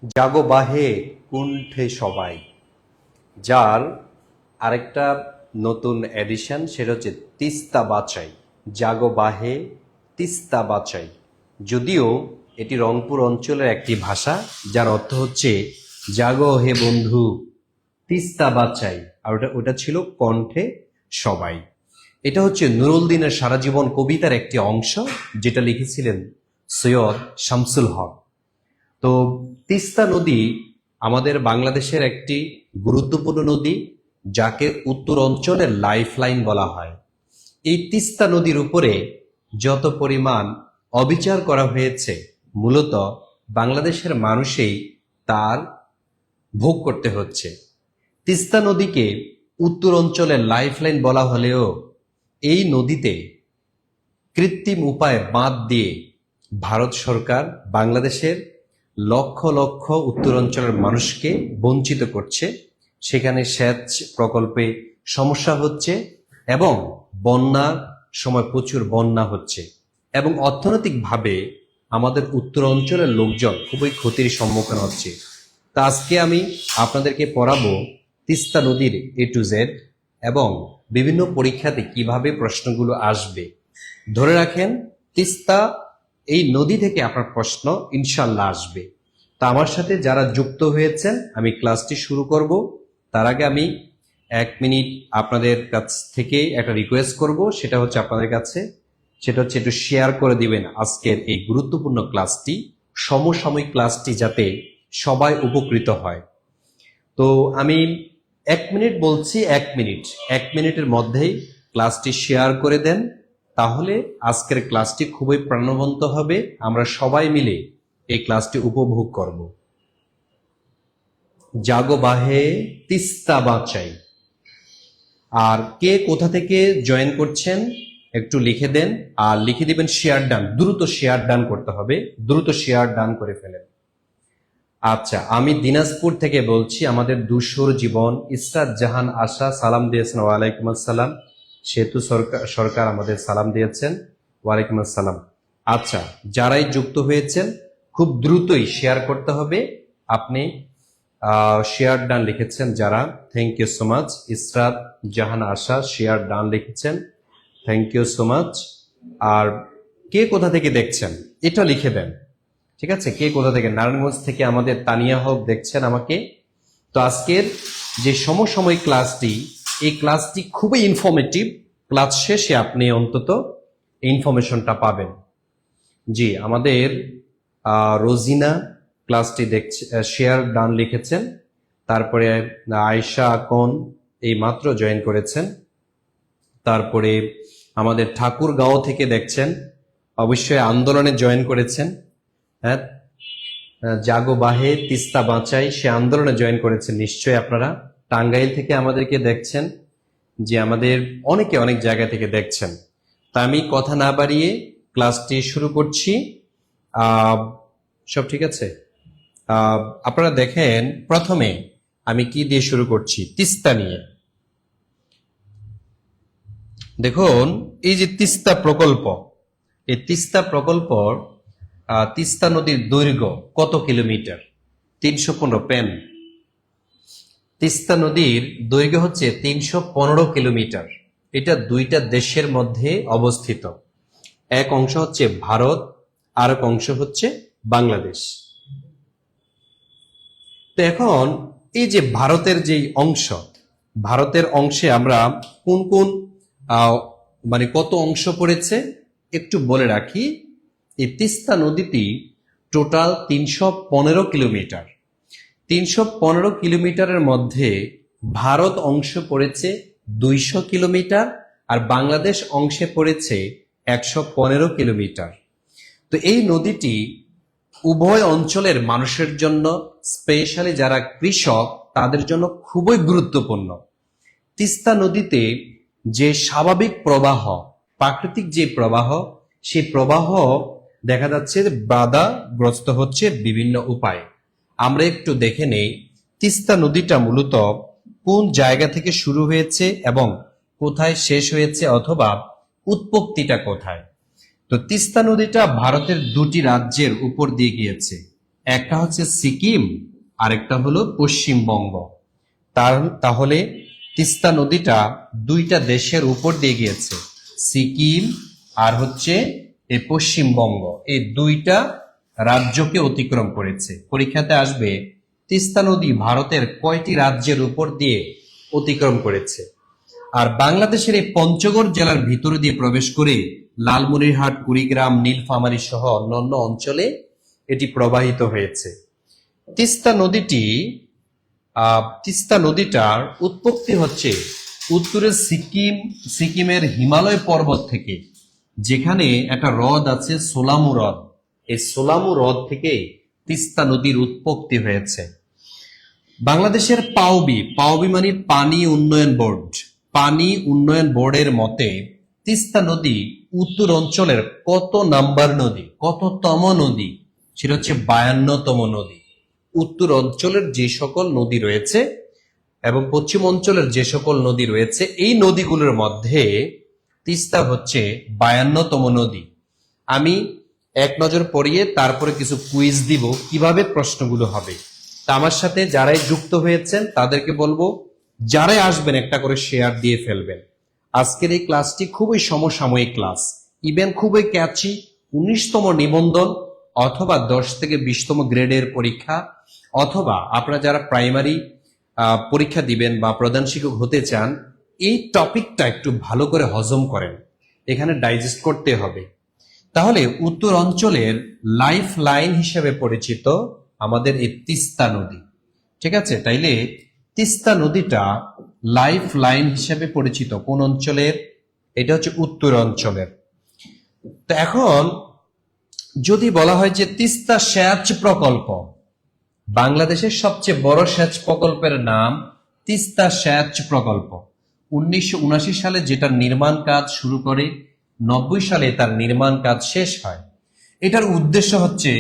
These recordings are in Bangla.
জাগো বাহে কুণ্ঠে সবাই, যার আরেকটা নতুন এডিশন, সেটা হচ্ছে তিস্তা বাচাই। জাগো বাহে তিস্তা বাচাই। যদিও এটি রংপুর অঞ্চলের একটি ভাষা, যার অর্থ হচ্ছে জাগো হে বন্ধু তিস্তা বাচাই, আর ওটা ছিল কণ্ঠে সবাই। এটা হচ্ছে নুরুল দিনের সারা জীবন কবিতার একটি অংশ, যেটা লিখেছিলেন সৈয়দ শামসুল হক। তো তিস্তা নদী আমাদের বাংলাদেশের একটি গুরুত্বপূর্ণ নদী, যাকে উত্তর অঞ্চলের লাইফলাইন বলা হয়। এই তিস্তা নদীর উপরে যত পরিমাণ অবিচার করা হয়েছে, মূলত বাংলাদেশের মানুষই তার ভোগ করতে হচ্ছে। তিস্তা নদীকে উত্তর অঞ্চলের লাইফলাইন বলা হলেও এই নদীতে কৃত্রিম উপায়ে বাঁধ দিয়ে ভারত সরকার বাংলাদেশের লক্ষ লক্ষ উত্তরাঞ্চলের মানুষকে বঞ্চিত করছে। সেখানে সেচ প্রকল্পে সমস্যা হচ্ছে এবং বন্যার সময় প্রচুর বন্যা হচ্ছে, এবং অর্থনৈতিকভাবে আমাদের উত্তর অঞ্চলের লোকজন খুবই ক্ষতির সম্মুখীন হচ্ছে। তা আজকে আমি আপনাদেরকে পড়াবো তিস্তা নদীর A to Z, এবং বিভিন্ন পরীক্ষাতে কিভাবে প্রশ্নগুলো আসবে। ধরে রাখেন, তিস্তা এই নদী থেকে আপনার প্রশ্ন ইনশাল্লাহ আসবে। তা আমার সাথে যারা যুক্ত হয়েছেন, আমি ক্লাসটি শুরু করব। তার আগে আমি 1 মিনিট আপনাদের কাছ থেকে একটা রিকোয়েস্ট করব, সেটা হচ্ছে আপনাদের কাছে, সেটা হচ্ছে একটু শেয়ার করে দিবেন আজকের এই গুরুত্বপূর্ণ ক্লাসটি, সমসাময়িক ক্লাসটি, যাতে সবাই উপকৃত হয়। তো আমি 1 মিনিট বলছি, 1 মিনিট, 1 মিনিটের মধ্যেই ক্লাসটি শেয়ার করে দেন, তাহলে আজকের ক্লাসটি খুবই প্রাণবন্ত হবে। আমরা সবাই মিলে এই ক্লাসটি উপভোগ করব। জাগো বাহে তিস্তা বাঁচাই। আর কে কোথা থেকে জয়েন করছেন একটু লিখে দেন, আর লিখে দিবেন শেয়ার ডান। দ্রুত শেয়ার ডান করতে হবে, দ্রুত শেয়ার ডান করে ফেলেন। আচ্ছা, আমি দিনাজপুর থেকে বলছি। আমাদের দুশোর জীবন ইসরাত জাহান আশা সালাম দিয়েছেন, ওয়ালাইকুম আসসালাম। সেতু সরকার আমাদের সালাম দিয়েছেন, ওয়ালাইকুম আসসালাম। আচ্ছা, যারাই যুক্ত হয়েছেন খুব দ্রুতই শেয়ার করতে হবে। আপনি শেয়ার ডান লিখেছেন যারা, thank you so much. Israt Jahan Asha share done লিখেছেন, থ্যাংক ইউ সো মাচ। আর কে কোথা থেকে দেখছেন এটা লিখে দেন, ঠিক আছে? কে কোথা থেকে? নারায়ণগঞ্জ থেকে আমাদের তানিয়া হক দেখছেন আমাকে। তো আজকের যে সমসাময়িক ক্লাসটি, এই ক্লাসটি খুবই ইনফরমেটিভ। ক্লাস শেষে আপনি অন্তত ইনফরমেশনটা পাবেন। জি, আমাদের রোজিনা ক্লাসটি দেখছে, শেয়ার ডান লিখেছেন। তারপরে আয়েশা আকন এই মাত্র জয়েন করেছেন। তারপরে আমাদের ঠাকুরগাঁও থেকে দেখছেন, অবশ্যই আন্দোলনে জয়েন করেছেন। হ্যাঁ, জাগো বাহে তিস্তা বাঁচাই, সে আন্দোলনে জয়েন করেছেন নিশ্চয়ই আপনারা। টাঙ্গাইল থেকে আমাদেরকে দেখছেন, যে আমাদের অনেকে অনেক জায়গা থেকে দেখছেন। তা আমি কথা না বাড়িয়ে ক্লাসটি শুরু করছি। সব ঠিক আছে? আপনারা দেখেন, প্রথমে আমি কি দিয়ে শুরু করছি? তিস্তা নিয়ে। দেখুন, এই যে তিস্তা প্রকল্প, এই তিস্তা প্রকল্পর তিস্তা নদীর দৈর্ঘ্য কত কিলোমিটার? 315 পেন। তিস্তা নদীর দৈর্ঘ্য হচ্ছে 315 কিলোমিটার। এটা দুইটা দেশের মধ্যে অবস্থিত। এক অংশ হচ্ছে ভারত, আর এক অংশ হচ্ছে বাংলাদেশ। তো এখন এই যে ভারতের যেই অংশ, ভারতের অংশে আমরা কোন কোন মানে কত অংশ পড়েছে একটু বলে রাখি। এই তিস্তা নদীটি টোটাল 315 কিলোমিটার। 315 কিলোমিটারের মধ্যে ভারত অংশ পড়েছে 200 কিলোমিটার, আর বাংলাদেশ অংশে পড়েছে 115 কিলোমিটার। তো এই নদীটি উভয় অঞ্চলের মানুষের জন্য, স্পেশালি যারা কৃষক, তাদের জন্য খুবই গুরুত্বপূর্ণ। তিস্তা নদীতে যে স্বাভাবিক প্রবাহ, প্রাকৃতিক যে প্রবাহ, সেই প্রবাহ দেখা যাচ্ছে বাধাগ্রস্ত হচ্ছে বিভিন্ন উপায়ে। আমরা একটু দেখে নেই তিস্তা নদীটা মূলত কোন জায়গা থেকে শুরু হয়েছে এবং কোথায় শেষ হয়েছে, অথবা উৎপত্তিটা কোথায়। তো তিস্তা নদীটা ভারতের দুটি রাজ্যের উপর দিয়ে গিয়েছে। একটা হচ্ছে সিকিম, আরেকটা হলো পশ্চিমবঙ্গ। তাহলে তিস্তা নদীটা দুইটা দেশের উপর দিয়ে গিয়েছে, সিকিম আর হচ্ছে এই পশ্চিমবঙ্গ, এই দুইটা রাজ্যকে অতিক্রম করেছে। পরীক্ষাতে আসবে তিস্তা নদী ভারতের কয়টি রাজ্যের উপর দিয়ে অতিক্রম করেছে। আর বাংলাদেশের এই পঞ্চগড় জেলার ভিতরে দিয়ে প্রবেশ করে লালমনিরহাট, কুড়িগ্রাম, নীলফামারী সহ অন্যান্য অঞ্চলে এটি প্রবাহিত হয়েছে। তিস্তা নদীটার উৎপত্তি হচ্ছে উত্তরের সিকিমের হিমালয় পর্বত থেকে, যেখানে একটা হ্রদ আছে সোলামু হ্রদ। এই সোলামু হ্রদ থেকে তিস্তা নদীর উৎপত্তি হয়েছে। বাংলাদেশের পাওবি মানে পানি উন্নয়ন বোর্ডের মতে তিস্তা নদী উত্তর অঞ্চলের কততম নদী, সেটা হচ্ছে 52তম নদী। উত্তর অঞ্চলের যে সকল নদী রয়েছে এবং পশ্চিম অঞ্চলের যে সকল নদী রয়েছে, এই নদীগুলোর মধ্যে তিস্তা হচ্ছে 52তম নদী। আমি এক নজর পড়িয়ে তারপরে কিছু কুইজ দিব কিভাবে প্রশ্নগুলো হবে। তা আমার সাথে যারাই যুক্ত হয়েছেন তাদেরকে বলবো, যারাই আসবেন একটা করে শেয়ার দিয়ে ফেলবেন। আজকের এই ক্লাসটি খুবই সমসাময়িক ক্লাস, ইভেন খুবই ক্যাচি। 19তম নিবন্ধন অথবা 10 থেকে 20তম গ্রেডের পরীক্ষা, অথবা আপনারা যারা প্রাইমারি পরীক্ষা দিবেন বা প্রধান শিক্ষক হতে চান, এই টপিকটা একটু ভালো করে হজম করেন, এখানে ডাইজেস্ট করতে হবে। তাহলে উত্তর অঞ্চলের লাইফ লাইন হিসেবে পরিচিত আমাদের এই তিস্তা নদী, ঠিক আছে? তাইলে তিস্তা নদীটা লাইফ লাইন হিসেবে পরিচিত কোন অঞ্চলের? এটা হচ্ছে উত্তর অঞ্চলের। তো এখন যদি বলা হয় যে তিস্তা সেচ প্রকল্প, বাংলাদেশের সবচেয়ে বড় সেচ প্রকল্পের নাম তিস্তা সেচ প্রকল্প। 1979 সালে যেটার নির্মাণ কাজ শুরু করে, 90 সালে তার নির্মাণ কাজ শেষ হয়। এটার উদ্দেশ্য হচ্ছে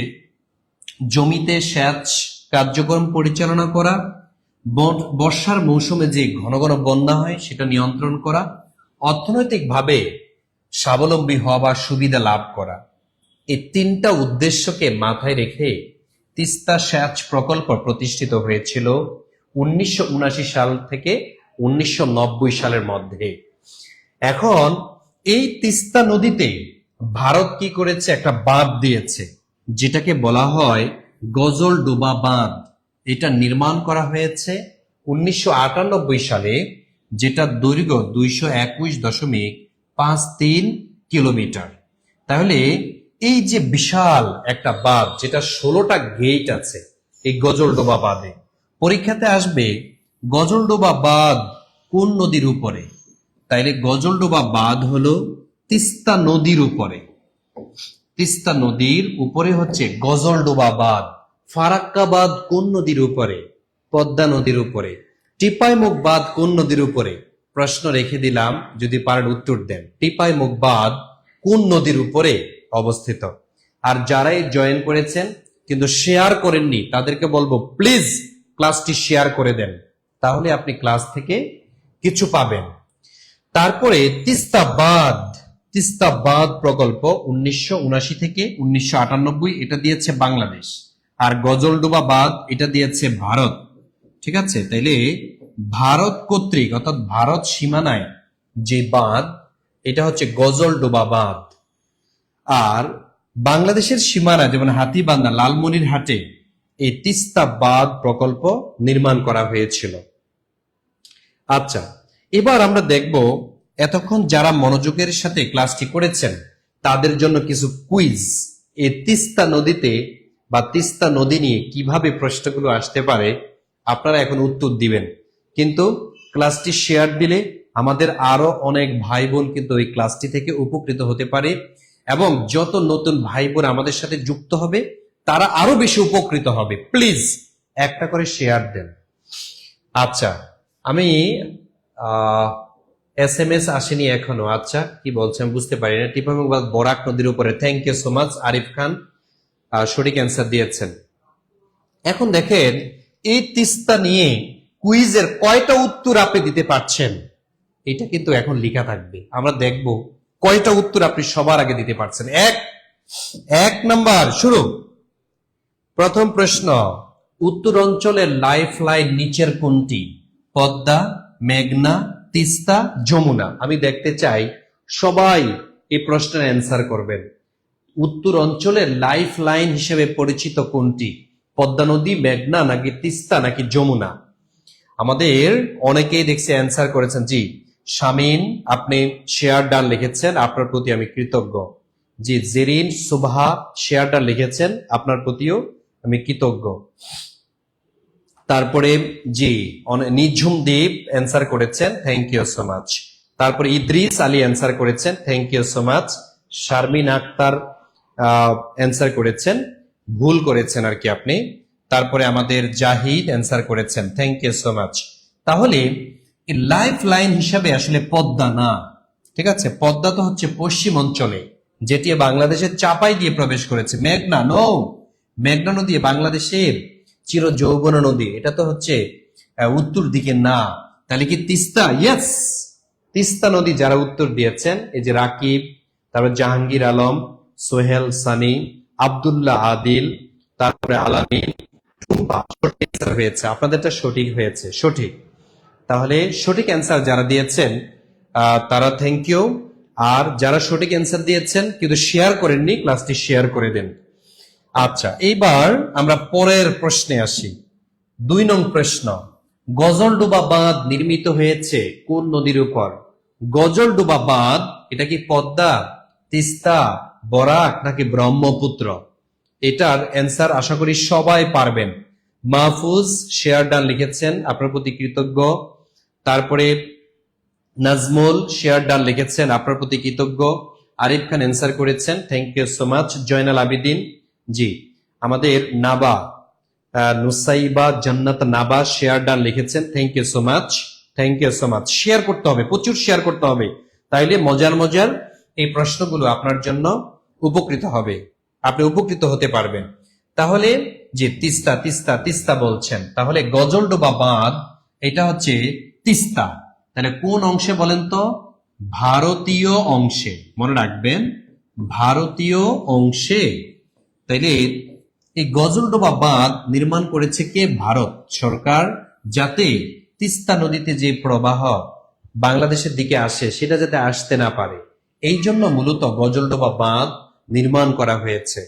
জমিতে সেচ কার্যক্রম পরিচালনা করা, বর্ষার মৌসুমে যে ঘন ঘন বন্যা হয় সেটা নিয়ন্ত্রণ করা, অর্থনৈতিকভাবে স্বাবলম্বী হওয়া বা সুবিধা লাভ করা। এই তিনটা উদ্দেশ্যকে মাথায় রেখে তিস্তা সেচ প্রকল্প প্রতিষ্ঠিত হয়েছিল 1979 সাল থেকে 1990 সালের মধ্যে। এখন এই তিস্তা নদীতে ভারত কি করেছে? একটা বাঁধ দিয়েছে, যেটাকে বলা হয় গজলডোবা বাঁধ। এটা নির্মাণ করা হয়েছে 1998 সালে, যেটা দৈর্ঘ্য 221.53 কিলোমিটার। তাহলে এই যে বিশাল একটা বাঁধ, যেটা 16টা গেট আছে এই গজলডোবা বাঁধে, পরীক্ষাতে আসবে গজলডোবা বাঁধ কোন নদীর উপরে? তাইলে গজলডোবা বাঁধ হলো তিস্তা নদীর উপরে। তিস্তা নদীর উপরে হচ্ছে গজলডোবা বাঁধ। ফারাক্কা বাঁধ কোন নদীর উপরে? পদ্মা নদীর উপরে। টিপাইমুখ বাঁধ কোন নদীর উপরে? প্রশ্ন রেখে দিলাম, যদি পারেন উত্তর দেন। টিপাইমুখ বাঁধ কোন নদীর উপরে অবস্থিত? আর যারাই জয়েন করেছেন কিন্তু শেয়ার করেননি, তাদেরকে বলবো প্লিজ ক্লাসটি শেয়ার করে দেন, তাহলে আপনি ক্লাস থেকে কিছু পাবেন। তারপরে তিস্তা বাঁধ প্রকল্প 1979 থেকে 1998 এটা দিয়েছে বাংলাদেশ, আর গজলডোবা বাঁধ এটা দিয়েছে ভারত, ঠিক আছে? তাইলে ভারত কর্তৃক, অর্থাৎ ভারত সীমানায় যে বাঁধ, এটা হচ্ছে গজলডোবা বাঁধ। আর বাংলাদেশের সীমানা যেমন হাতীবান্ধা, লালমনিরহাটে এই তিস্তা বাঁধ প্রকল্প নির্মাণ করা হয়েছিল। আচ্ছা, এবার আমরা দেখব এতক্ষণ যারা মনোযোগের সাথে ক্লাসটি করেছেন তাদের জন্য কিছু কুইজ। এই তিস্তা নদীতে বা তিস্তা নদী নিয়ে কিভাবে প্রশ্নগুলো আসতে পারে আপনারা এখন উত্তর দিবেন, কিন্তু ক্লাসটি শেয়ার দিলে আমাদের আরো অনেক ভাই বোন কিন্তু এই ক্লাসটি থেকে উপকৃত হতে পারে, এবং যত নতুন ভাই বোন আমাদের সাথে যুক্ত হবে তারা আরো বেশি উপকৃত হবে। প্লিজ একটা করে শেয়ার দেন। আচ্ছা, আমি SMS আসেনি এখনো। আচ্ছা, কি বলছেন বুঝতে পারি না। টিপাইমুখ বাঁধ বরাক নদীর উপরে। Thank you so much Arif Khan, সঠিক অ্যান্সার দিয়েছেন। এখন দেখেন এই তিস্তা নিয়ে কুইজের কয়টা উত্তর আপনি দিতে পারছেন, এটা কিন্তু এখন লেখা থাকবে। আমরা দেখব কয়টা উত্তর আপনি সবার আগে দিতে পারছেন। এক নাম্বার শুরু। প্রথম প্রশ্ন, উত্তর অঞ্চলের লাইফ লাইন নিচের কোনটি? পদ্মা, মেঘনা, তিস্তা, যমুনা। আমি দেখতে চাই সবাই এই প্রশ্নের অ্যান্সার করবেন। উত্তর অঞ্চলের লাইফ লাইন হিসেবে পরিচিত কোনটি? পদ্মা নদী, মেঘনা, নাকি তিস্তা, নাকি যমুনা? আমাদের অনেকেই দেখছি অ্যান্সার করেছেন। জি শামিন, আপনি শেয়ার ডান লিখেছেন, আপনার প্রতি আমি কৃতজ্ঞ। জি জেরিন সুবহা শেয়ার ডান লিখেছেন, আপনার প্রতিও আমি কৃতজ্ঞ। তারপরে জি নিঝুম দ্বীপ অ্যান্সার করেছেন, থ্যাংক ইউ সো মাচ। তারপরে ইদ্রিস আলী অ্যান্সার করেছেন, thank you so much. Sharmin Akter answer করেছেন, ভুল করেছেন আর কি আপনি। তারপরে আমাদের জাহিদ অ্যান্সার করেছেন, থ্যাংক ইউ সো মাচ। তাহলে লাইফ লাইন হিসাবে আসলে পদ্মা না, ঠিক আছে? পদ্মা তো হচ্ছে পশ্চিম অঞ্চলে, যেটি বাংলাদেশের চাপাই দিয়ে প্রবেশ করেছে। মেঘনা নো, মেঘনা নদী বাংলাদেশের চির যৌবনা নদী, এটা তো হচ্ছে উত্তর দিকে না। তাহলে কি তিস্তা? ইয়েস, তিস্তা নদী। যারা উত্তর দিয়েছেন, এই যে রাকিব, তারপর জাহাঙ্গীর আলম, সোহেল সানি, আব্দুল্লাহ আদিল, তারপরে আলামিন, টুম্পা, সঠিক অ্যান্সার হয়েছে। আপনাদেরটা সঠিক হয়েছে, সঠিক। তাহলে সঠিক অ্যান্সার যারা দিয়েছেন তারা থ্যাংক ইউ। আর যারা সঠিক অ্যান্সার দিয়েছেন কিন্তু শেয়ার করেননি, ক্লাসটি শেয়ার করে দেন। আচ্ছা, এইবার আমরা পরের প্রশ্নে আসি। 2 নং প্রশ্ন, গজলডোবা বাঁধ নির্মিত হয়েছে কোন নদীর উপর? গজলডোবা বাঁধ, এটা কি পদ্মা, তিস্তা, বরাক, নাকি ব্রহ্মপুত্র? এটার অ্যান্সার আশা করি সবাই পারবেন। মাহফুজ শেয়ার ডান লিখেছেন, আপনার প্রতি কৃতজ্ঞ। তারপরে নাজমুল শেয়ার ডান লিখেছেন, আপনার প্রতি কৃতজ্ঞ। আরিফ খান অ্যান্সার করেছেন, thank you so much. Zainal Abidin, ji. আমাদের নাবা নুসাইবা জান্নাত নাবা শেয়ার ডান লিখেছেন, thank you so much, thank you so much. Share করতে হবে, প্রচুর শেয়ার করতে হবে, তাইলে মজার মজার এই প্রশ্নগুলো আপনার জন্য উপকৃত হবে, আপনি উপকৃত হতে পারবেন। তাহলে যে তিস্তা তিস্তা তিস্তা বলছেন, তাহলে গজলডোবা বাঁধ এটা হচ্ছে তিস্তা। তাহলে কোন অংশে বলেন তো? ভারতীয় অংশে, মনে রাখবেন, ভারতীয় অংশে। তাইলে এই গজলডোবা বাঁধ নির্মাণ করেছে কে? ভারত সরকার, যাতে তিস্তা নদীতে যে প্রবাহ বাংলাদেশের দিকে আসে সেটা যাতে আসতে না পারে, এই জন্য মূলত গজলডোবা বাঁধ নির্মাণ করা হয়েছে।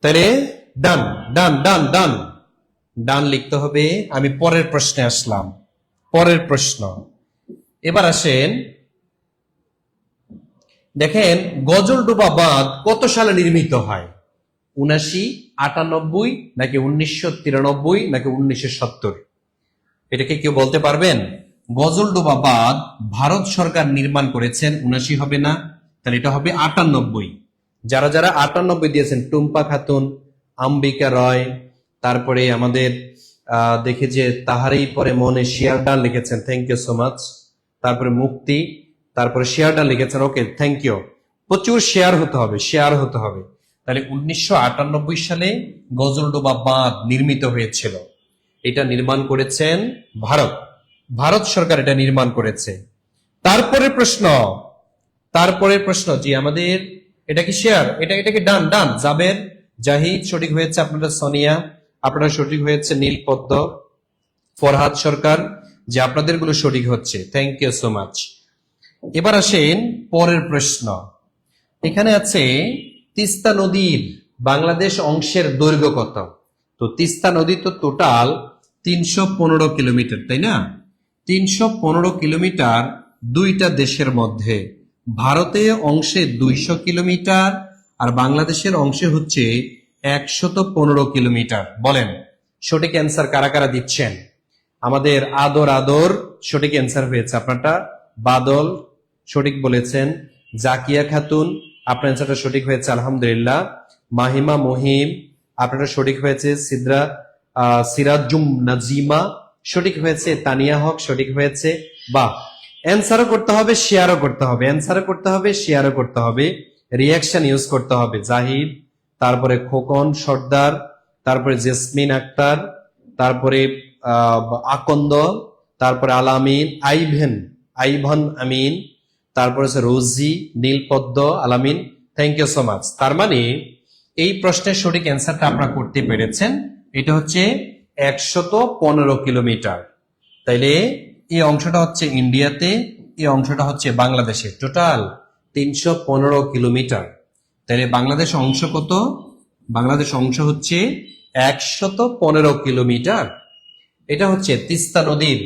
তাহলে ডান ডান ডান ডান ডান লিখতে হবে। আমি পরের প্রশ্নে আসলাম। পরের প্রশ্ন, এবার আসেন, দেখেন গজলডোবা বাঁধ কত সালে নির্মিত হয়? 79, 98, নাকি 1993, নাকি 1970? এটাকে কেউ বলতে পারবেন? গজলডোবা বাঁধ ভারত সরকার নির্মাণ করেছেন, 79 হবে না, তাহলে এটা হবে 98। যারা যারা 98 দিয়েছেন, টুম্পা খাতুন, আম্বিকা রয়, তারপরে আমাদের দেখে যে তাহারেই পরে মনে শেয়ার ডান লিখেছেন, থ্যাংক ইউ সো মাচ। তারপরে মুক্তি, তারপরে শেয়ার ডান লিখেছেন, ওকে থ্যাংক ইউ। প্রচুর শেয়ার হতে হবে, শেয়ার হতে হবে। তাহলে 1998 সালে গজলডোবা বাঁধ নির্মিত হয়েছিল। এটা নির্মাণ করেছেন ভারত, ভারত সরকার এটা নির্মাণ করেছে। তারপরে প্রশ্ন, তারপরে প্রশ্ন, জি আমাদের এটা কি শেয়ার? এটা কি ডান ডান? জাবের, জাহিদ সঠিক হয়েছে, আপনারা সোনিয়া আপনারা সঠিক হয়েছে, নীলপদ্ম, ফরহাদ সরকার, যে আপনাদের গুলো সঠিক হচ্ছে, থ্যাংক ইউ সো মাচ। এবার আসেন পরের প্রশ্ন। এখানে আছে তিস্তা নদীর বাংলাদেশ অংশের দৈর্ঘ্য কত? তো তিস্তা নদী তো টোটাল 315 কিলোমিটার, তাই না? 315 কিলোমিটার দুইটা দেশের মধ্যে। ভারতের অংশে 200 কিলোমিটার আর বাংলাদেশের অংশে হচ্ছে 115 কিলোমিটার। বলেন সঠিক অ্যান্সার কারা কারা দিচ্ছেন? আমাদের আদর আদর সঠিক অ্যান্সার হয়েছে, আপনারটা বাদল সঠিক বলেছেন। জাকিয়া খাতুন, আপনার অ্যান্সারটা সঠিক হয়েছে, আলহামদুলিল্লাহ। মাহিমা মহিম, আপনারটা সঠিক হয়েছে। সিরাজুম নাজিমা সঠিক হয়েছে। তানিয়া হক সঠিক হয়েছে। বাহ, অ্যান্সারও করতে হবে, শেয়ারও করতে হবে, অ্যান্সারও করতে হবে, শেয়ারও করতে হবে, রিয়াকশন ইউজ করতে হবে। জাহিদ, তারপরে খোকন সর্দার, তারপরে জেসমিন আক্তার, তারপরে আকন্দ, তারপরে আলামিন, আইভান আমিন, তারপরে রোজি, নীলপদ্ম, আলামিন, থ্যাংক ইউ সো মাচ। তার মানে এই প্রশ্নের সঠিক অ্যান্সারটা আপনারা করতে পেরেছেন। এটা হচ্ছে 115 কিলোমিটার। তাইলে এই অংশটা হচ্ছে ইন্ডিয়াতে, এই অংশটা হচ্ছে বাংলাদেশে, টোটাল 315 কিলোমিটার। তাহলে বাংলাদেশ অংশ কত? বাংলাদেশ অংশ হচ্ছে 115 কিলোমিটার। এটা হচ্ছে তিস্তা নদীর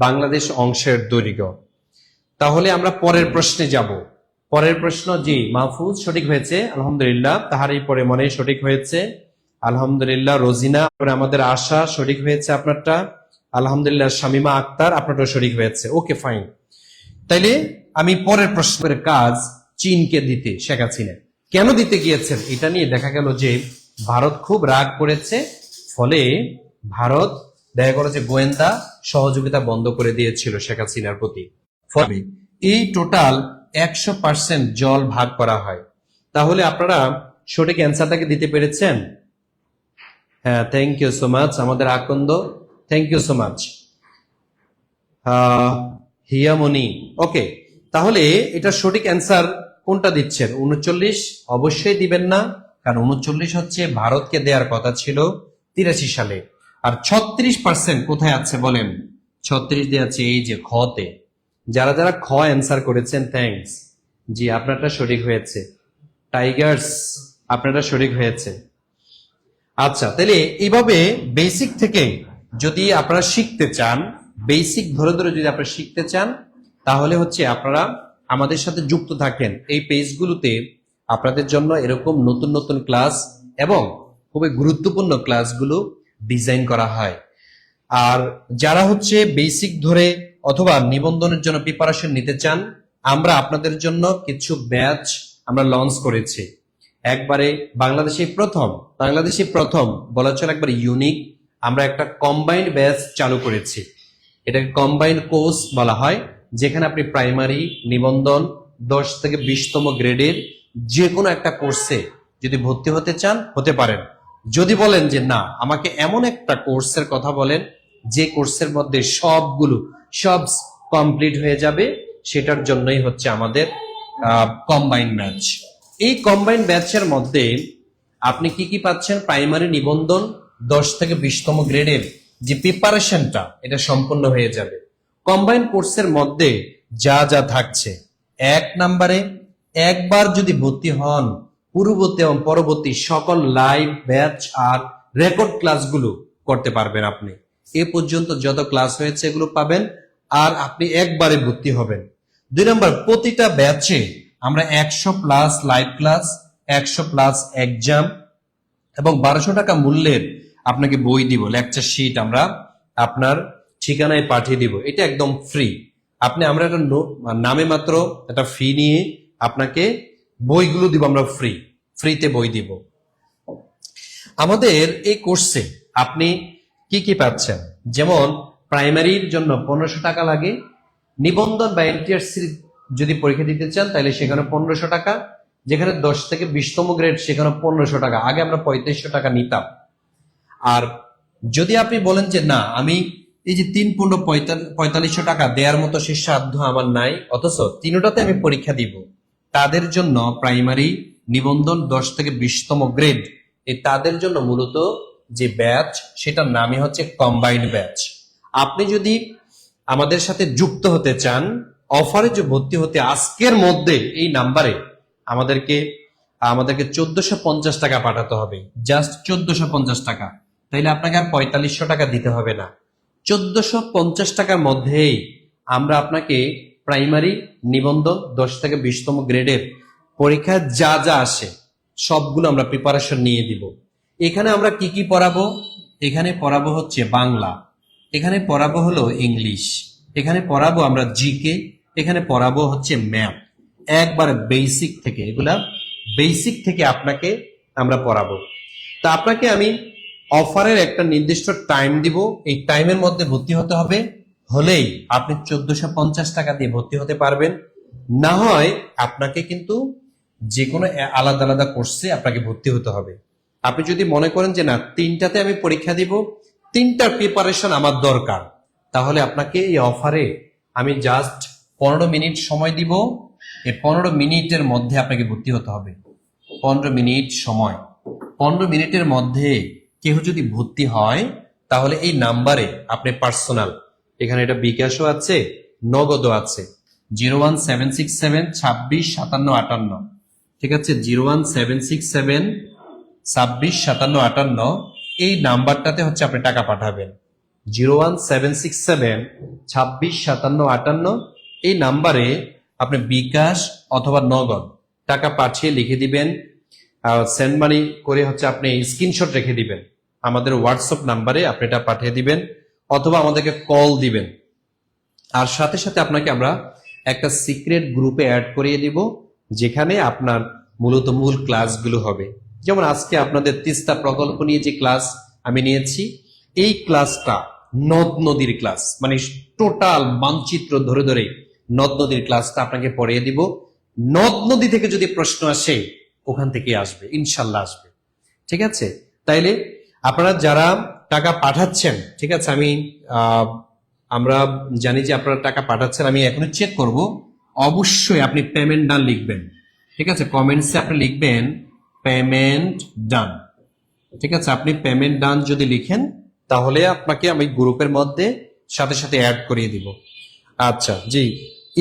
বাংলাদেশ অংশের দৈর্ঘ্য। তাহলে আমরা পরের প্রশ্নে যাব। পরের প্রশ্ন, জি মাহফুজ সঠিক হয়েছে, আলহামদুলিল্লাহ। তাহারই পরে মনে সঠিক হয়েছে, আলহামদুলিল্লাহ। রোজিনা, আমাদের আশা সঠিক হয়েছে আপনারটা, আলহামদুলিল্লাহ। শামিমা আক্তার, আপনারটা সঠিক হয়েছে, ওকে ফাইন। তাইলে আমি পরের প্রশ্নের কাজ চীনকে দিতে, শেখ হাসিনা কেন দিতে গিয়েছেন এটা নিয়ে দেখা গেল যে ভারত খুব রাগ করেছে, ফলে ভারত দেখা গেল যে গোয়েন্দা সহযোগিতা বন্ধ করে দিয়েছিল শেখ হাসিনার প্রতি। ফলে এই টোটাল 100% জল ভাগ করা হয়। তাহলে আপনারা সঠিক অ্যান্সারটাকে দিতে পেরেছেন? হ্যাঁ, থ্যাংক ইউ সো মাচ আমাদের আকন্দ, থ্যাংক ইউ সো মাচ। হিয়ামনি, ওকে। তাহলে এটা সঠিক অ্যান্সার কোনটা দিচ্ছেন? 39 অবশ্যই দিবেন না, কারণ 39 হচ্ছে ভারতকে দেওয়ার কথা ছিল 83 সালে। আর 36% কোথায় আছে বলেন? 36 দিয়ে আছে এই যে খতে। যারা যারা খ অ্যান্সার করেছেন থ্যাঙ্কস, জি আপনারটা সঠিক হয়েছে। টাইগার্স, আপনারটা সঠিক হয়েছে। আচ্ছা, তাহলে এইভাবে বেসিক থেকে যদি আপনারা শিখতে চান, বেসিক ধরে ধরে যদি আপনারা শিখতে চান, তাহলে হচ্ছে আপনারা আমাদের সাথে যুক্ত থাকেন। এই পেজগুলোতে আপনাদের জন্য এরকম নতুন নতুন ক্লাস এবং খুবই গুরুত্বপূর্ণ ক্লাসগুলো ডিজাইন করা হয়। আর যারা হচ্ছে বেসিক ধরে অথবা নিবন্ধনের জন্য প্রিপারেশন নিতে চান, আমরা আপনাদের জন্য কিছু ব্যাচ আমরা লঞ্চ করেছি। একবারে বাংলাদেশে প্রথম বলা চলে একবার ইউনিক, আমরা একটা কম্বাইন্ড ব্যাচ চালু করেছি। এটাকে কম্বাইন্ড কোর্স বলা হয়, যেখানে আপনি প্রাইমারি, নিবন্ধন 10 থেকে 20তম গ্রেডের যে কোনো একটা কোর্সে যদি ভর্তি হতে চান হতে পারেন। যদি বলেন যে না, আমাকে এমন একটা কোর্সের কথা বলেন যে কোর্সের মধ্যে সব কমপ্লিট হয়ে যাবে, সেটার জন্যই হচ্ছে আমাদের কম্বাইন্ড ব্যাচ। এই কম্বাইন্ড ব্যাচের মধ্যে আপনি কি কি পাচ্ছেন? প্রাইমারি, নিবন্ধন 10 থেকে 20তম গ্রেডের যে প্রিপারেশনটা, এটা সম্পূর্ণ হয়ে যাবে। কম্বাইন্ড কোর্সের মধ্যে যা যা থাকছে, 1 নম্বরে একবার যদি ভর্তি হন, পূর্ববর্তী এবং পরবর্তী সকল লাইভ ব্যাচ আর রেকর্ড ক্লাসগুলো করতে পারবেন আপনি। এ পর্যন্ত যত ক্লাস হয়েছে এগুলো পাবেন, আর আপনি একবারে ভর্তি হবেন। 2 নম্বর, প্রতিটা ব্যাচে আমরা 100+ লাইভ ক্লাস, 100+ এক্সাম এবং 1200 টাকা মূল্যের আপনাকে বই দিব, লেকচার শিট আমরা আপনার ঠিকানায় পাঠিয়ে দিব। এটা একদম ফ্রি। আমরা একটা নামে মাত্র একটা ফি নিয়ে আপনাকে বইগুলো দিব, আমরা ফ্রিতে বই দিব। আমাদের এই কোর্সে আপনি কি কি পাচ্ছেন? যেমন প্রাইমারির জন্য 1500 টাকা লাগে, নিবন্ধন বা এনটিআরসি যদি পরীক্ষা দিতে চান তাহলে সেখানে 1500 টাকা, যেখানে 10 থেকে 20তম গ্রেড সেখানে 1500 টাকা। আগে আমরা 3500 টাকা নিতাম। আর যদি আপনি বলেন যে না, আমি এই যে 4500 টাকা দেওয়ার মতো সে সাধ্য আমার নাই, অথচ তিনটাতে আমি পরীক্ষা দিব, তাদের জন্য প্রাইমারি, নিবন্ধন 10 থেকে 20তম গ্রেড, তাদের জন্য মূলত যে ব্যাচ সেটার নামই হচ্ছে কম্বাইন্ড ব্যাচ। আপনি যদি আমাদের সাথে যুক্ত হতে চান, অফারে যে ভর্তি হতে আজকের মধ্যে এই নাম্বারে আমাদেরকে 1450 টাকা পাঠাতে হবে, জাস্ট 1450 টাকা। তাইলে আপনাকে আর 4500 টাকা দিতে হবে না। 1450 টাকার মধ্যেই আমরা আপনাকে প্রাইমারি, নিবন্ধন 10 থেকে 20তম গ্রেডের পরীক্ষায় যা যা আসে সবগুলো আমরা প্রিপারেশন নিয়ে দিব। এখানে আমরা কি কি পড়াবো? এখানে পড়াবো হচ্ছে বাংলা, এখানে পড়াবো হলো ইংলিশ, এখানে পড়াবো আমরা জিকে, এখানে পড়াবো হচ্ছে ম্যাথ। একবার বেসিক থেকে, এগুলা বেসিক থেকে আপনাকে আমরা পড়াবো। তা আপনাকে আমি অফারের একটা নির্দিষ্ট টাইম দিব, এই টাইমের মধ্যে ভর্তি হতে হবে, হলেই আপনি 1450 টাকা দিয়ে ভর্তি হতে পারবেন। না হয় আপনাকে কিন্তু যে কোনো আলাদা আলাদা কোর্সে আপনাকে ভর্তি হতে হবে। আপনি যদি মনে করেন যে না, 3টাতে আমি পরীক্ষা দিব, 3টার প্রিপারেশন আমার দরকার, তাহলে আপনাকে এই অফারে আমি জাস্ট 15 মিনিট সময় দিব। এই 15 মিনিটের মধ্যে আপনাকে ভর্তি হতে হবে। 15 মিনিট সময়, 15 মিনিটের মধ্যে কেউ যদি ভর্তি হয় তাহলে এই নাম্বারে আপনি পার্সোনাল, এখানে এটা বিকাশও আছে, নগদও আছে, 01767265758, ঠিক আছে, 01767265758, এই নাম্বারটাতে হচ্ছে আপনি টাকা পাঠাবেন। 01767265758, এই নাম্বারে আপনি বিকাশ অথবা নগদ টাকা পাঠিয়ে লিখে দিবেন, সেন্ড মানি করে হচ্ছে আপনি স্ক্রিনশট রেখে দিবেন, আমাদের হোয়াটসঅ্যাপ নাম্বারে আপনি এটা পাঠিয়ে দিবেন অথবা আমাদেরকে কল দিবেন। আর সাথে সাথে আপনাকে আমরা একটা সিক্রেট গ্রুপে অ্যাড করিয়ে দিব, যেখানে আপনার মূলত মূল ক্লাসগুলো হবে। যেমন আজকে আপনাদের তিস্তা প্রকল্প নিয়ে যে ক্লাস আমি নিয়েছি, এই ক্লাসটা নদ নদীর ক্লাস, মানে টোটাল মানচিত্র ধরে ধরে নদ নদীর ক্লাসটা আপনাকে পড়িয়ে দিব। নদ নদী থেকে যদি প্রশ্ন আসে ওখান থেকে আসবে, ইনশাল্লাহ আসবে, ঠিক আছে। তাইলে আপনারা যারা টাকা পাঠাচ্ছেন, ঠিক আছে, আমরা জানি যে আপনারা টাকা পাঠাচ্ছেন, আমি এখনই চেক করব। অবশ্যই আপনি পেমেন্ট ডান লিখবেন, ঠিক আছে, কমেন্টসে আপনি লিখবেন পেমেন্ট ডান, ঠিক আছে। আপনি পেমেন্ট ডান যদি লিখেন তাহলে আপনাকে আমি গ্রুপের মধ্যে সাথে সাথে অ্যাড করিয়ে দিব। আচ্ছা, জি,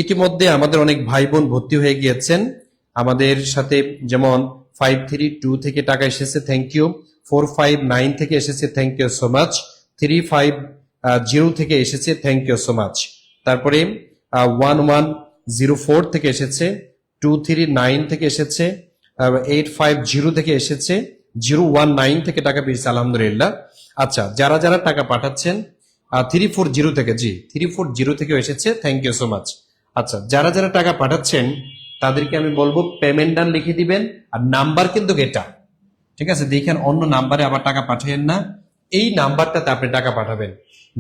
ইতিমধ্যে আমাদের অনেক ভাই বোন ভর্তি হয়ে গিয়েছেন আমাদের সাথে, যেমন 532 থেকে টাকা এসেছে, থ্যাংক ইউ। 459 থেকে এসেছে, থ্যাংক ইউ সো মাচ। 350 থেকে এসেছে, থ্যাংক ইউ সো মাচ। তারপরে 1104 থেকে এসেছে, 239 থেকে এসেছে, 850 থেকে এসেছে, 019 থেকে টাকা পেয়েছে, আলহামদুলিল্লাহ। আচ্ছা, যারা যারা টাকা পাঠাচ্ছেন 340 থেকে, জি 340 থেকে এসেছে, থ্যাংক ইউ সো মাচ। আচ্ছা, যারা যারা টাকা পাঠাচ্ছেন তাদেরকে আমি বলবো পেমেন্ট ডান লিখে দিবেন, আর নাম্বার কিন্তু এটা, ঠিক আছে, দেখেন অন্য নাম্বারে আবার টাকা পাঠাবেন না, এই নাম্বারটাতে আপনি টাকা পাঠাবেন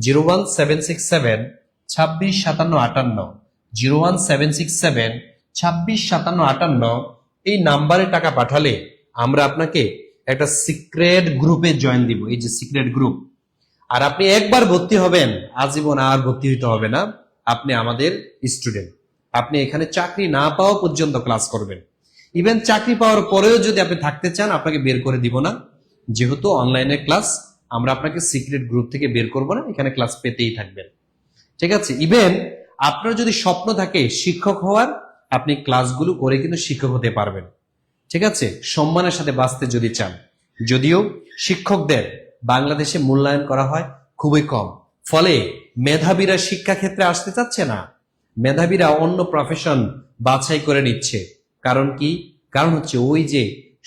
01767265758, 01767265758, এই নাম্বারে টাকা পাঠালে আমরা আপনাকে একটা সিক্রেট গ্রুপে জয়েন দিব, এই যে সিক্রেট গ্রুপ। আর আপনি একবার ভর্তি হবেন, আজীবন আর ভর্তি হইতে হবে না, আপনি আমাদের স্টুডেন্ট। আপনি এখানে চাকরি না পাওয়া পর্যন্ত ক্লাস করবেন, ইভেন চাকরি পাওয়ার পরেও যদি আপনি থাকতে চান আপনাকে বের করে দিব না, যেহেতু অনলাইনে ক্লাস, আমরা আপনাকে সিক্রেট গ্রুপ থেকে বের করব না, এখানে ক্লাস পেতেই থাকবেন, ঠিক আছে। ইভেন আপনার যদি স্বপ্ন থাকে শিক্ষক হওয়ার, আপনি ক্লাসগুলো করে কিন্তু শিক্ষক হতে পারবেন, ঠিক আছে, সম্মানের সাথে বাঁচতে যদি চান। যদিও শিক্ষকদের বাংলাদেশে মূল্যায়ন করা হয় খুবই কম, ফলে মেধাবীরা শিক্ষা ক্ষেত্রে আসতে চাচ্ছে না, মেধাবীরা অন্য প্রফেশন বাছাই করে নিচ্ছে। কারণ কি? কারণ হচ্ছে ওই যে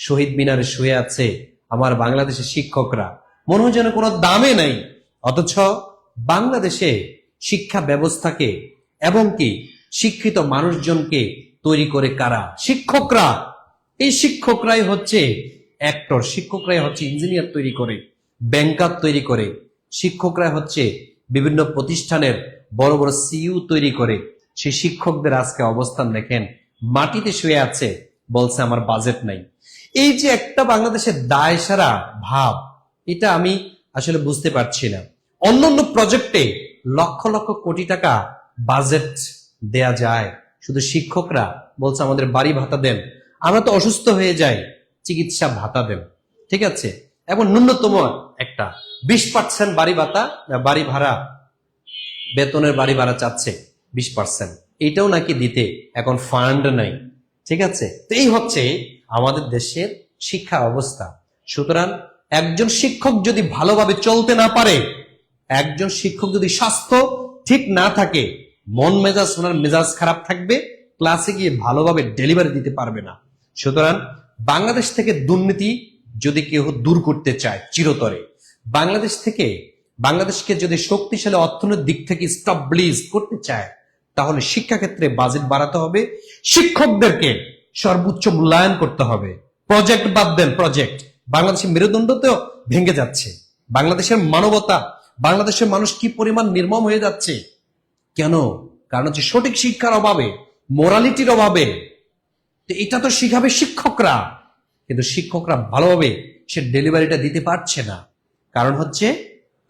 শহীদ মিনারে শুয়ে আছে আমার বাংলাদেশের শিক্ষকরা, মনে হয় যেন কোনো দামে নাই, অথচ বাংলাদেশে শিক্ষা ব্যবস্থাকে এবং কি শিক্ষিত মানুষজনকে তৈরি করে কারা? শিক্ষকরা। এই শিক্ষকরাই হচ্ছে অ্যাক্টর, শিক্ষকরাই হচ্ছে ইঞ্জিনিয়ার তৈরি করে, ব্যাংকার তৈরি করে, শিক্ষকরাই হচ্ছে বিভিন্ন প্রতিষ্ঠানের বড় বড় সিইও তৈরি করে। সেই শিক্ষকদের আজকে অবস্থান দেখেন, মাটিতে শুয়ে আছে, বলছে আমার বাজেট নাই। এই যে একটা বাংলাদেশের দায় সারা ভাব, এটা আমি আসলে বুঝতে পারছি না। অন্যান্য প্রজেক্টে লক্ষ লক্ষ কোটি টাকা বাজেট দেয়া যায়, শুধু শিক্ষকরা বলছে আমাদের বাড়ি ভাতা দেন, আমরা তো অসুস্থ হয়ে যাই, চিকিৎসা ভাতা দেন, ঠিক আছে, এবং ন্যূনতম একটা 20% বাড়ি ভাতা, বাড়ি ভাড়া, বেতনের বাড়ি ভাড়া চাচ্ছে 20%, এটাও নাকি দিতে এখন ফান্ড নাই, ঠিক আছে। তো এই হচ্ছে আমাদের দেশের শিক্ষা অবস্থা। সুতরাং একজন শিক্ষক যদি ভালোভাবে চলতে না পারে, একজন শিক্ষক যদি স্বাস্থ্য ঠিক না থাকে, মন মেজাজ, ওনার মেজাজ খারাপ থাকবে, ক্লাসে গিয়ে ভালোভাবে ডেলিভারি দিতে পারবে না। সুতরাং বাংলাদেশ থেকে দুর্নীতি যদি কেউ দূর করতে চায় চিরতরে, বাংলাদেশকে যদি শক্তিশালী অর্থনৈতিক দিক থেকে স্টাবলিশ করতে চায়, তাহলে শিক্ষাক্ষেত্রে বাজেট বাড়াতে হবে, শিক্ষকদেরকে সর্বোচ্চ মূল্যায়ন করতে হবে। প্রজেক্ট বাদ দেন, প্রজেক্ট বাংলাদেশের মেরুদণ্ড তো ভেঙে যাচ্ছে, বাংলাদেশের মানবতা, বাংলাদেশের মানুষ কি পরিমাণ নির্মম হয়ে যাচ্ছে, কেন? কারণ হচ্ছে সঠিক শিক্ষার অভাবে, মোরালিটির অভাবে। তো এটা তো শিখাবে শিক্ষকরা, কিন্তু শিক্ষকরা ভালোভাবে সে ডেলিভারিটা দিতে পারছে না। কারণ হচ্ছে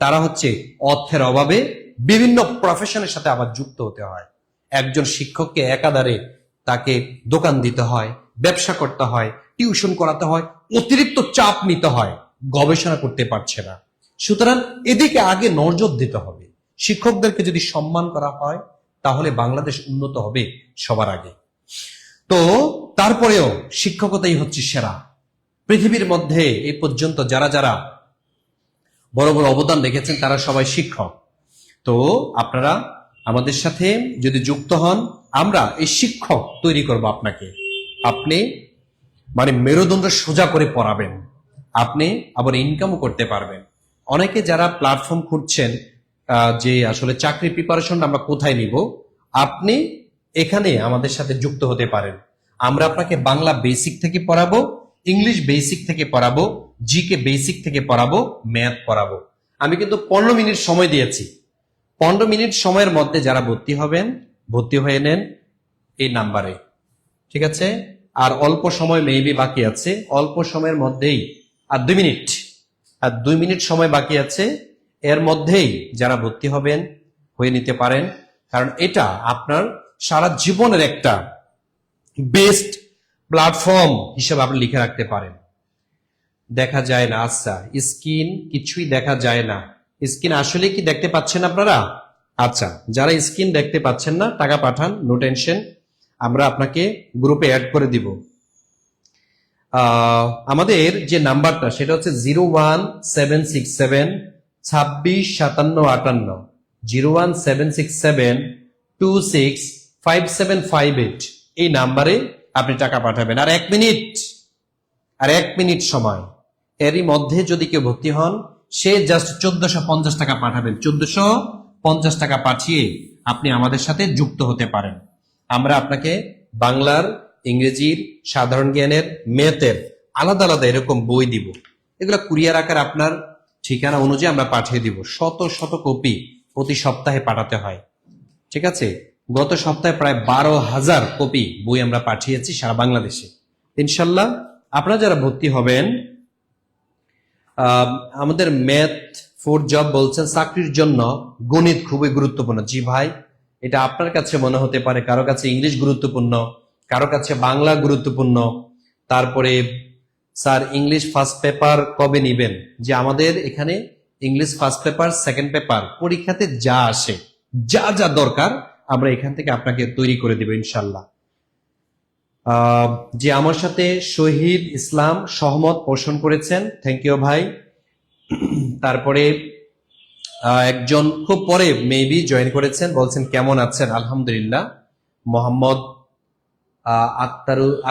তারা হচ্ছে অর্থের অভাবে বিভিন্ন প্রফেশনের সাথে আবার যুক্ত হতে হয়। একজন শিক্ষককে একাধারে তাকে দোকান দিতে হয়, ব্যবসা করতে হয়, টিউশন করাতে হয়, অতিরিক্ত চাপ নিতে হয়, গবেষণা করতে পারছে না। সুতরাং এদিকে আগে নজর দিতে হবে। শিক্ষকদেরকে যদি সম্মান করা হয় তাহলে বাংলাদেশ উন্নত হবে সবার আগে। তো তারপরেও শিক্ষকতাই হচ্ছে সেরা। পৃথিবীর মধ্যে এই পর্যন্ত যারা যারা বড় বড় অবদান রেখেছেন তারা সবাই শিক্ষক। তো আপনারা আমাদের সাথে যদি যুক্ত হন, আমরা এই শিক্ষক তৈরি করব আপনাকে। আপনি মানে মেরুদণ্ড সোজা করে পড়াবেন, আপনি আবার ইনকামও করতে পারবেন। অনেকে যারা প্ল্যাটফর্ম খুঁজছেন যে আসলে চাকরি প্রিপারেশন আমরা কোথায় নিব, আপনি এখানে আমাদের সাথে যুক্ত হতে পারেন। আমরা আপনাকে বাংলা বেসিক থেকে পড়াবো, ইংলিশ বেসিক থেকে পড়াবো, জিকে বেসিক থেকে পড়াবো, ম্যাথ পড়াবো। আমি কিন্তু 15 মিনিট সময় দিয়েছি। 15 মিনিট সময়ের মধ্যে যারা ভর্তি হবেন, ভর্তি হয়ে নেন এই নাম্বারে, ঠিক আছে? আর অল্প সময় মেবি বাকি আছে, অল্প সময়ের মধ্যেই আর 2 মিনিট সময় বাকি আছে, এর মধ্যেই যারা ভর্তি হবেন হয়ে নিতে পারেন। কারণ এটা আপনার সারা জীবনের একটা বেস্ট প্ল্যাটফর্ম হিসেবে আপনি লিখে রাখতে পারেন। দেখা যায় না, আচ্ছা স্ক্রিন কিছুই দেখা যায় না। স্ক্রিন আসলে কি দেখতে পাচ্ছেন আপনারা? আচ্ছা, যারা স্ক্রিন দেখতে পাচ্ছেন না টাকা পাঠান, নো টেনশন, আমরা আপনাকে গ্রুপে অ্যাড করে দিব। আমাদের যে নাম্বারটা সেটা হচ্ছে 01767 26 57 58, 01767265758 এই নাম্বারে আপনি টাকা পাঠাবেন। আর 1 মিনিট সময়, এরই মধ্যে যদি কেউ ভর্তি হন, সে জাস্ট 1450 টাকা পাঠাবেন। 1450 টাকা পাঠিয়ে আপনি আমাদের সাথে যুক্ত হতে পারেন। আমরা আপনাকে বাংলার, ইংরেজির, সাধারণ জ্ঞানের, ম্যাথের আলাদা আলাদা এরকম বই দিব। এগুলো কুরিয়ার আকার আপনার ঠিকানা অনুযায়ী আমরা পাঠিয়ে দিব। শত শত কপি প্রতি সপ্তাহে পাঠাতে হয়, ঠিক আছে? গত সপ্তাহে প্রায় 12,000 কপি বই আমরা পাঠিয়েছি সারা বাংলাদেশে। ইনশাল্লাহ আপনারা যারা ভর্তি হবেন, আমাদের ম্যাথ ফর জব বলছেন চাকরির জন্য গণিত খুবই গুরুত্বপূর্ণ। জি ভাই, এটা আপনার কাছে মনে হতে পারে, কারো কাছে ইংলিশ গুরুত্বপূর্ণ, কারো কাছে বাংলা গুরুত্বপূর্ণ। তারপরে স্যার ইংলিশ ফার্স্ট পেপার কবে নিবেন? যে আমাদের এখানে English first paper, second paper পরীক্ষাতে যা আসে, যা যা দরকার আমরা এখান থেকে আপনাকে তৈরি করে দেব ইনশাল্লাহ। যে আমার সাথে শহীদ ইসলাম সহমত পোষণ করেছেন, থ্যাংক ইউ ভাই। তারপরে একজন খুব পরে মেবি জয়েন করেছেন, বলছেন কেমন আছেন? আলহামদুলিল্লাহ। মোহাম্মদ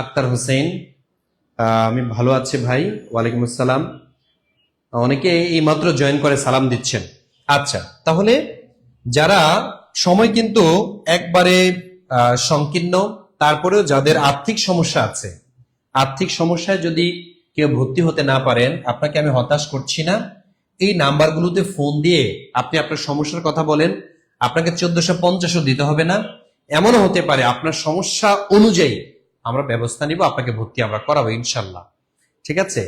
আক্তার হোসেন, আমি ভালো আছি ভাই। ওয়ালাইকুম আসসালাম। অনেকে এই মাত্র জয়েন করে সালাম দিচ্ছেন। আচ্ছা, তাহলে যারা সময় কিন্তু একবারে সংকীর্ণ, তারপরেও যাদের আর্থিক সমস্যা আছে, আর্থিক সমস্যায় যদি কেউ ভর্তি হতে না পারেন, আপনাকে আমি হতাশ করছি না। এই নাম্বারগুলোতে ফোন দিয়ে আপনি আপনার সমস্যার কথা বলেন। আপনাকে 1450 দিতে হবে না। এমনও হতে পারে আপনার সমস্যা অনুযায়ী আমরা ব্যবস্থা নিব, আপনাকে ভর্তি আমরা করাবো ইনশাল্লাহ, ঠিক আছে?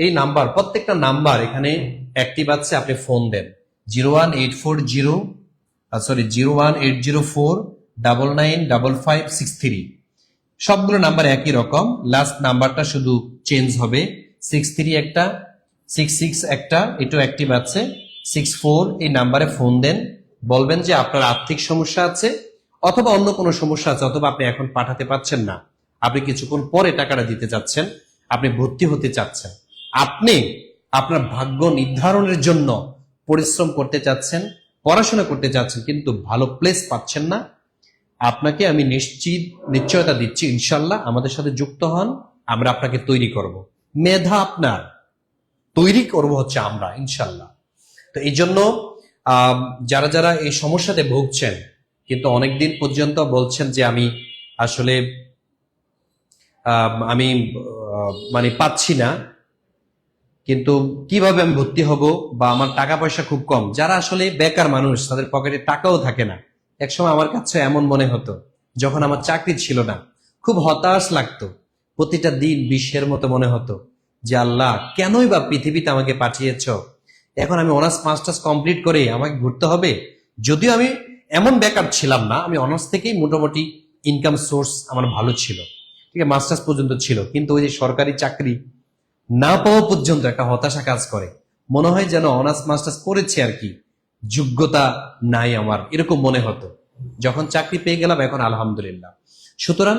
এই নাম্বার, প্রত্যেকটা নাম্বার এখানে অ্যাক্টিভ আছে, আপনি ফোন দেন। 01804995563, সবগুলো নাম্বার একই রকম, লাস্ট নাম্বারটা শুধু চেঞ্জ হবে। 63 একটা, 66 একটা, এটাও অ্যাক্টিভ আছে। 64 এই নাম্বারে ফোন দেন, বলবেন যে আপনার আর্থিক সমস্যা আছে অথবা অন্য কোনো সমস্যা আছে, অথবা আপনি এখন পাঠাতে পারছেন না, আপনি কিছুক্ষণ পরে টাকাটা দিতে চাচ্ছেন, আপনি ভর্তি হতে চাচ্ছেন, আপনি আপনার ভাগ্য নির্ধারণের জন্য পরিশ্রম করতে চাচ্ছেন, পড়াশোনা করতে চাচ্ছেন, কিন্তু ভালো প্লেস পাচ্ছেন না, আপনাকে আমি নিশ্চয়তা দিচ্ছি ইনশাল্লাহ আমাদের সাথে যুক্ত হন, আমরা আপনাকে তৈরি করব। মেধা আপনার, তৈরি করব হচ্ছে আমরা ইনশাল্লাহ। তো এই জন্য যারা যারা এই সমস্যাতে ভুগছেন, কিন্তু অনেকদিন পর্যন্ত বলছেন যে আমি আসলে আমি মানে পাচ্ছি না, কিন্তু কিভাবে আমি ভর্তি হব, বা আমার টাকা পয়সা খুব কম, যারা আসলে বেকার মানুষ, তাদের পকেটে টাকাও থাকে না। একসময় আমার কাছে এমন মনে হতো, যখন আমার চাকরি ছিল না, খুব হতাশ লাগতো, প্রতিটা দিন বিষের মতো মনে হতো যে আল্লাহ কেনই বা পৃথিবীতে আমাকে পাঠিয়েছ, এখন আমি অনার্স মাস্টার্স কমপ্লিট করে আমাকে ঘুরতে হবে। যদিও আমি এমন বেকার ছিলাম না, আমি অনার্স থেকেই মোটামুটি ইনকাম সোর্স আমার ভালো ছিল, ঠিক আছে, মাস্টার্স পর্যন্ত ছিল, কিন্তু ওই যে সরকারি চাকরি না পাওয়া পর্যন্ত একটা হতাশা কাজ করে, মনে হয় যেন অনার্স মাস্টার্স করেছে আর কি, যোগ্যতা নাই আমার, এরকম মনে হতো। যখন চাকরি পেয়ে গেলাম এখন আলহামদুলিল্লাহ। সুতরাং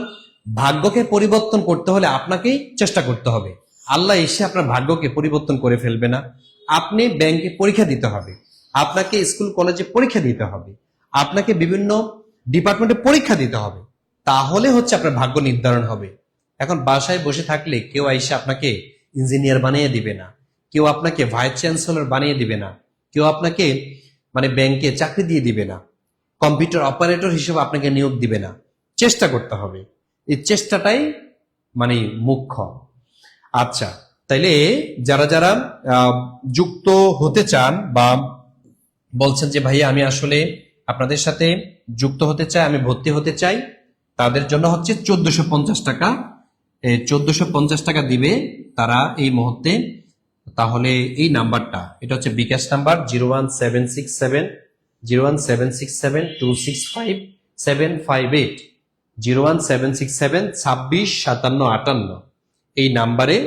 ভাগ্যকে পরিবর্তন করতে হলে আপনাকেই চেষ্টা করতে হবে। আল্লাহ এসে আপনার ভাগ্যকে পরিবর্তন করে ফেলবে না। আপনি ব্যাংকে পরীক্ষা দিতে হবে, আপনাকে স্কুল কলেজে পরীক্ষা দিতে হবে, আপনাকে বিভিন্ন ডিপার্টমেন্টে পরীক্ষা দিতে হবে, তাহলে হচ্ছে আপনার ভাগ্য নির্ধারণ হবে। এখন বাসায় বসে থাকলে কেউ আইসা আপনাকে ইঞ্জিনিয়ার বানিয়ে দিবে না, কেউ আপনাকে ভাইস চ্যান্সেলর বানিয়ে দিবে না, কেউ আপনাকে মানে ব্যাংকে চাকরি দিয়ে দিবে না, কম্পিউটার অপারেটর হিসেবে আপনাকে নিয়োগ দিবে না। চেষ্টা করতে হবে, এই চেষ্টাটাই মানে মুখ্য। আচ্ছা, তাইলে যারা যারা যুক্ত হতে চান বা বলছেন যে ভাইয়া আমি আসলে আপনাদের সাথে যুক্ত হতে চাই, আমি ভর্তি হতে চাই, তাদের জন্য হচ্ছে 1450 টাকা। 1450 টাকা দিবে তারা এই মুহূর্তে। তাহলে এই নাম্বারটা, এটা হচ্ছে বিকাশ নাম্বার 01767 01767265758 এই নাম্বারে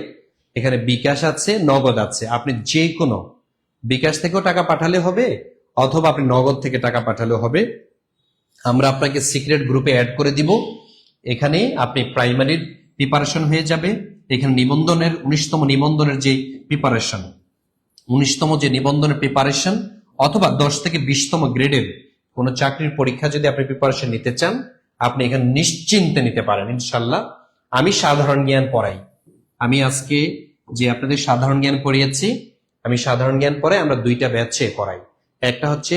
এখানে বিকাশ আছে, নগদ আছে। আপনি যে কোনো বিকাশ থেকেও টাকা পাঠালে হবে, অথবা আপনি নগদ থেকে টাকা পাঠালেও হবে। আমরা আপনাকে সিক্রেট গ্রুপে অ্যাড করে দিব। এখানে আপনি প্রাইমারির প্রিপারেশন হয়ে যাবে। এখানে নিবন্ধনের 19তম নিবন্ধনের যে প্রিপারেশন, 19তম যে নিবন্ধনের প্রিপারেশন, অথবা 10 থেকে 20তম গ্রেডের কোন চাকরির পরীক্ষা যদি আপনি প্রিপারেশন নিতে চান, আপনি এখানে নিশ্চিন্তে নিতে পারেন ইনশাল্লাহ। আমি সাধারণ জ্ঞান পড়াই। আমি আজকে যে আপনাদের সাধারণ জ্ঞান পড়িয়েছি, আমি সাধারণ জ্ঞান পড়ে আমরা 2টা ব্যাচে পড়াই। একটা হচ্ছে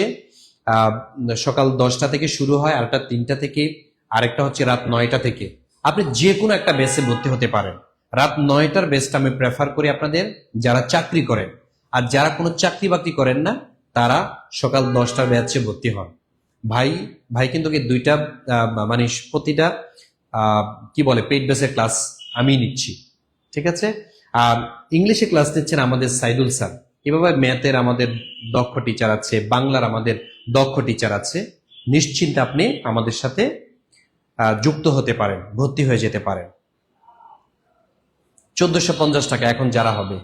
সকাল 10টা থেকে শুরু হয়, আরেকটা 3টা থেকে, আরেকটা হচ্ছে রাত 9টা থেকে। আপনি যে কোনো একটা ব্যাচে ভর্তি হতে পারেন। রাত 9টার ব্যাচটা আমি প্রেফার করি আপনাদের যারা চাকরি করেন, আর যারা কোনো চাকরি বাকরি করেন না তারা সকাল 10টার ব্যাচে ভর্তি হন। ভাই ভাই কিন্তু 2টা মানে প্রতিটা কি বলে পেইড বেসের ক্লাস আমি নিচ্ছি, ঠিক আছে। আর ইংলিশে ক্লাস নিচ্ছেন আমাদের সাইদুল স্যার। এভাবে ম্যাথের আমাদের দক্ষ টিচার আছে, বাংলার আমাদের দক্ষ টিচার আছে। নিশ্চিন্তে আপনি আমাদের সাথে যুক্ত হতে পারেন, ভর্তি হয়ে যেতে পারেন। 1450 টাকা এখন যারা হবে